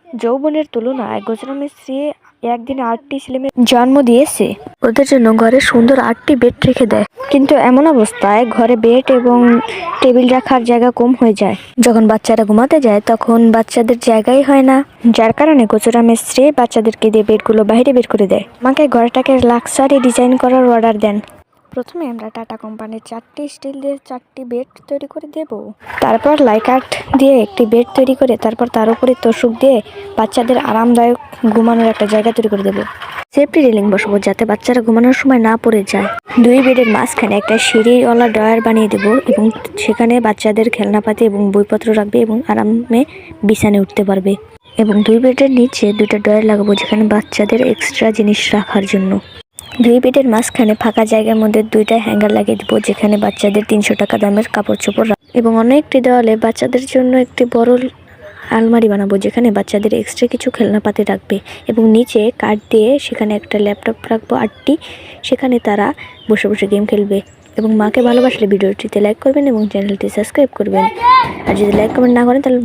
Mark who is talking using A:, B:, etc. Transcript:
A: যৌবনের তুলনায় গুজরামের স্ত্রী একদিনে 8টি ছেলেমেয়ে জন্ম দিয়েছে। ওদের জন্য ঘরে সুন্দর 8টি বেড রেখে দেয়, কিন্তু এমন অবস্থায় ঘরে বেড এবং টেবিল রাখার জায়গা কম হয়ে যায়। যখন বাচ্চারা ঘুমাতে যায় তখন বাচ্চাদের জায়গাই হয় না, যার কারণে গুজরামের স্ত্রী বাচ্চাদেরকে দিয়ে বেডগুলো বাইরে বের করে দেয়। আমাকে ঘরটাকে লাক্সারি ডিজাইন করার অর্ডার দেন। প্রথমে আমরা টাটা কোম্পানির 4টি স্টিল দিয়ে 4টি বেড তৈরি করে দেব। তারপর লাইকার্ট দিয়ে একটি বেড তৈরি করে তারপর তার উপরে তোষক দিয়ে বাচ্চাদের আরামদায়ক ঘুমানোর একটা জায়গা তৈরি করে দেব। সেফটি রেলিং বসাবো যাতে বাচ্চারা ঘুমানোর সময় না পড়ে যায়। 2 বেডের মাঝখানে একটা সিঁড়িওয়ালা ড্রয়ার বানিয়ে দেব এবং সেখানে বাচ্চাদের খেলনাপাতি এবং বইপত্র রাখবে এবং আরামে বিছানায় উঠতে পারবে। এবং 2 বেডের নিচে 2টা ড্রয়ার লাগাবো যেখানে বাচ্চাদের এক্সট্রা জিনিস রাখার জন্য। 2 বেডের মাঝখানে ফাঁকা জায়গার মধ্যে 2টা হ্যাঙ্গার লাগিয়ে দেবো যেখানে বাচ্চাদের 300 টাকা দামের কাপড় চোপড় এবং অনেকটি দেওয়ালে বাচ্চাদের জন্য একটি বড় আলমারি বানাবো যেখানে বাচ্চাদের এক্সট্রা কিছু খেলনাপাতি রাখবে এবং নিচে কাঠ দিয়ে সেখানে একটা ল্যাপটপ রাখবো 8টি, সেখানে তারা বসে বসে গেম খেলবে। এবং মাকে ভালোবাসলে ভিডিওটিতে লাইক করবেন এবং চ্যানেলটি সাবস্ক্রাইব করবেন। আর যদি লাইক কমেন্ট না করেন তাহলে